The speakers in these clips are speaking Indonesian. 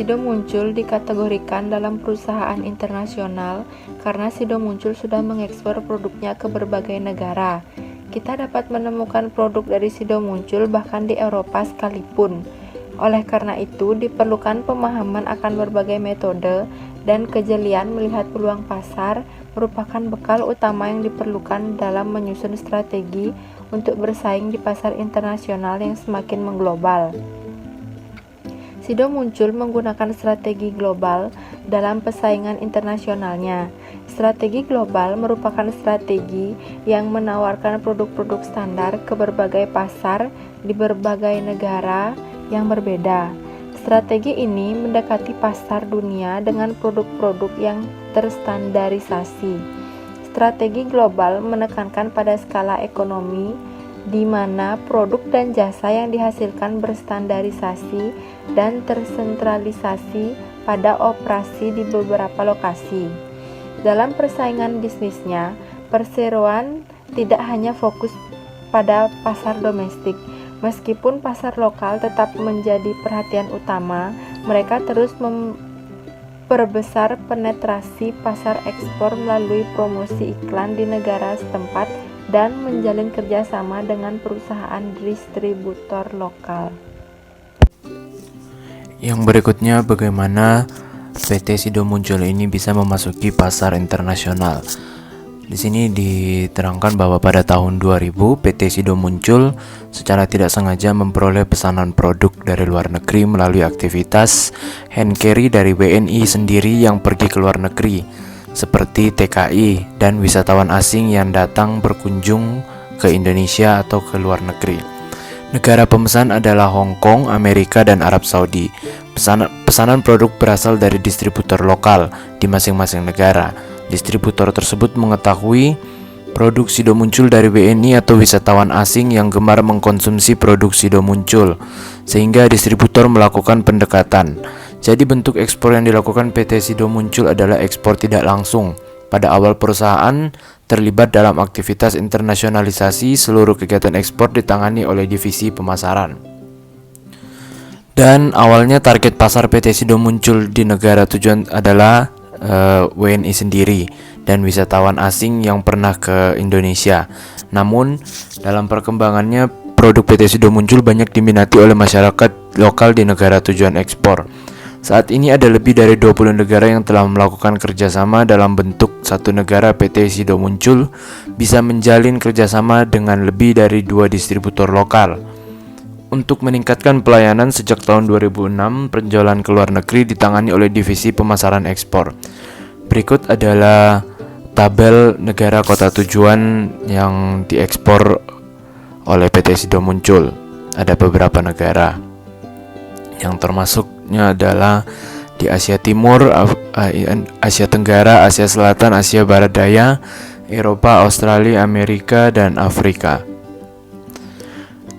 Sido Muncul dikategorikan dalam perusahaan internasional karena Sido Muncul sudah mengekspor produknya ke berbagai negara. Kita dapat menemukan produk dari Sido Muncul bahkan di Eropa sekalipun. Oleh karena itu, diperlukan pemahaman akan berbagai metode dan kejelian melihat peluang pasar merupakan bekal utama yang diperlukan dalam menyusun strategi untuk bersaing di pasar internasional yang semakin mengglobal. Sido Muncul menggunakan strategi global dalam persaingan internasionalnya. Strategi global merupakan strategi yang menawarkan produk-produk standar ke berbagai pasar di berbagai negara yang berbeda. Strategi ini mendekati pasar dunia dengan produk-produk yang terstandarisasi. Strategi global menekankan pada skala ekonomi di mana produk dan jasa yang dihasilkan berstandarisasi dan tersentralisasi pada operasi di beberapa lokasi. Dalam persaingan bisnisnya, perseroan tidak hanya fokus pada pasar domestik. Meskipun pasar lokal tetap menjadi perhatian utama, mereka terus memperbesar penetrasi pasar ekspor melalui promosi iklan di negara setempat dan menjalin kerjasama dengan perusahaan distributor lokal. Yang berikutnya, bagaimana PT Sido Muncul ini bisa memasuki pasar internasional. Di sini diterangkan bahwa pada tahun 2000 PT Sido Muncul secara tidak sengaja memperoleh pesanan produk dari luar negeri melalui aktivitas hand carry dari WNI sendiri yang pergi ke luar negeri, seperti TKI dan wisatawan asing yang datang berkunjung ke Indonesia atau ke luar negeri. Negara pemesan adalah Hong Kong, Amerika, dan Arab Saudi. Pesanan produk berasal dari distributor lokal di masing-masing negara. Distributor tersebut mengetahui produk Sido Muncul dari WNI atau wisatawan asing yang gemar mengkonsumsi produk Sido Muncul, sehingga distributor melakukan pendekatan. Jadi bentuk ekspor yang dilakukan PT Sido Muncul adalah ekspor tidak langsung. Pada awal perusahaan terlibat dalam aktivitas internasionalisasi, seluruh kegiatan ekspor ditangani oleh divisi pemasaran. Dan awalnya target pasar PT Sido Muncul di negara tujuan adalah WNI sendiri dan wisatawan asing yang pernah ke Indonesia. Namun dalam perkembangannya produk PT Sido Muncul banyak diminati oleh masyarakat lokal di negara tujuan ekspor. Saat ini ada lebih dari 20 negara yang telah melakukan kerjasama dalam bentuk satu negara. PT Sido Muncul bisa menjalin kerjasama dengan lebih dari 2 distributor lokal. Untuk meningkatkan pelayanan sejak tahun 2006, penjualan ke luar negeri ditangani oleh divisi pemasaran ekspor. Berikut adalah tabel negara kota tujuan yang diekspor oleh PT Sido Muncul. Ada beberapa negara yang termasuknya adalah di Asia Timur, Asia Tenggara, Asia Selatan, Asia Barat Daya, Eropa, Australia, Amerika, dan Afrika.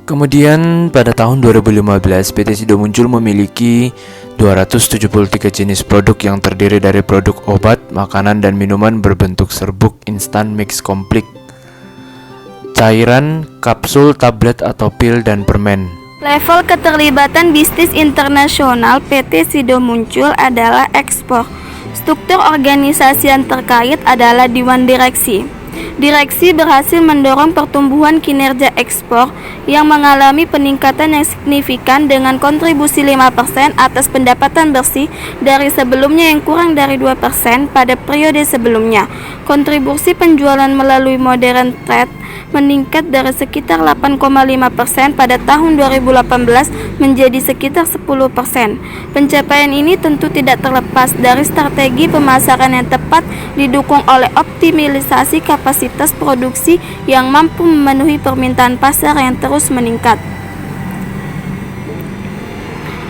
Kemudian pada tahun 2015 PT Sido Muncul memiliki 273 jenis produk yang terdiri dari produk obat, makanan, dan minuman berbentuk serbuk, instan, mix, komplit, cairan, kapsul, tablet atau pil, dan permen. Level keterlibatan bisnis internasional PT Sido Muncul adalah ekspor. Struktur organisasi yang terkait adalah Dewan Direksi. Direksi berhasil mendorong pertumbuhan kinerja ekspor yang mengalami peningkatan yang signifikan dengan kontribusi 5% atas pendapatan bersih dari sebelumnya yang kurang dari 2% pada periode sebelumnya. Kontribusi penjualan melalui modern trade meningkat dari sekitar 8,5% pada tahun 2018 menjadi sekitar 10%. Pencapaian ini tentu tidak terlepas dari strategi pemasaran yang tepat didukung oleh optimalisasi kapasitas produksi yang mampu memenuhi permintaan pasar yang terus meningkat.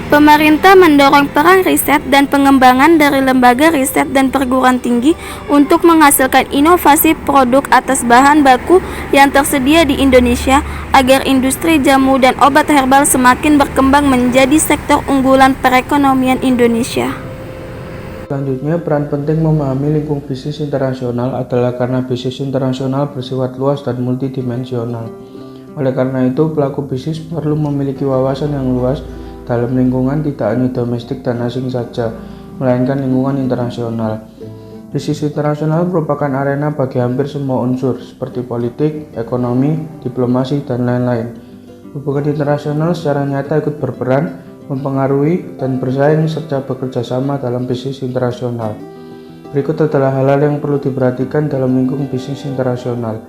Pemerintah mendorong peran riset dan pengembangan dari lembaga riset dan perguruan tinggi untuk menghasilkan inovasi produk atas bahan baku yang tersedia di Indonesia agar industri jamu dan obat herbal semakin berkembang menjadi sektor unggulan perekonomian Indonesia. Selanjutnya, peran penting memahami lingkup bisnis internasional adalah karena bisnis internasional bersifat luas dan multidimensional. Oleh karena itu, pelaku bisnis perlu memiliki wawasan yang luas dalam lingkungan tidak hanya domestik dan asing saja, melainkan lingkungan internasional. Bisnis internasional merupakan arena bagi hampir semua unsur seperti politik, ekonomi, diplomasi, dan lain-lain. Hubungan internasional secara nyata ikut berperan, mempengaruhi, dan bersaing serta bekerja sama dalam bisnis internasional. Berikut adalah hal-hal yang perlu diperhatikan dalam lingkup bisnis internasional.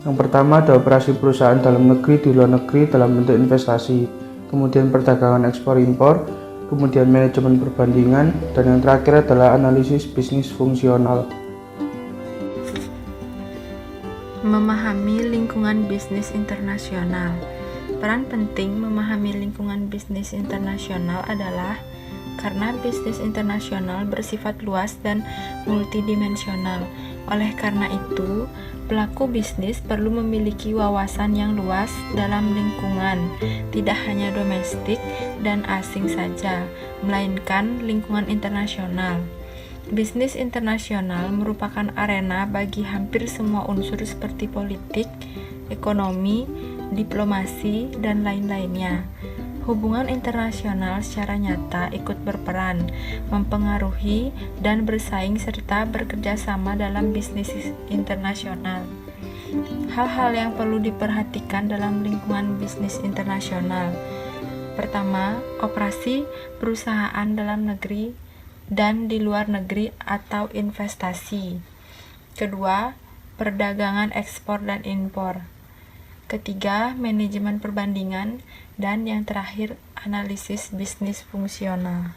Yang pertama ada operasi perusahaan dalam negeri di luar negeri dalam bentuk investasi, kemudian perdagangan ekspor-impor, kemudian manajemen perbandingan, dan yang terakhir adalah analisis bisnis fungsional. Memahami lingkungan bisnis internasional. Peran penting memahami lingkungan bisnis internasional adalah karena bisnis internasional bersifat luas dan multidimensional. Oleh karena itu, pelaku bisnis perlu memiliki wawasan yang luas dalam lingkungan, tidak hanya domestik dan asing saja, melainkan lingkungan internasional. Bisnis internasional merupakan arena bagi hampir semua unsur seperti politik, ekonomi, diplomasi, dan lain-lainnya. Hubungan internasional secara nyata ikut berperan, mempengaruhi, dan bersaing serta bekerja sama dalam bisnis internasional. Hal-hal yang perlu diperhatikan dalam lingkungan bisnis internasional. Pertama, operasi perusahaan dalam negeri dan di luar negeri atau investasi. Kedua, perdagangan ekspor dan impor. Ketiga, manajemen perbandingan. Dan yang terakhir, analisis bisnis fungsional.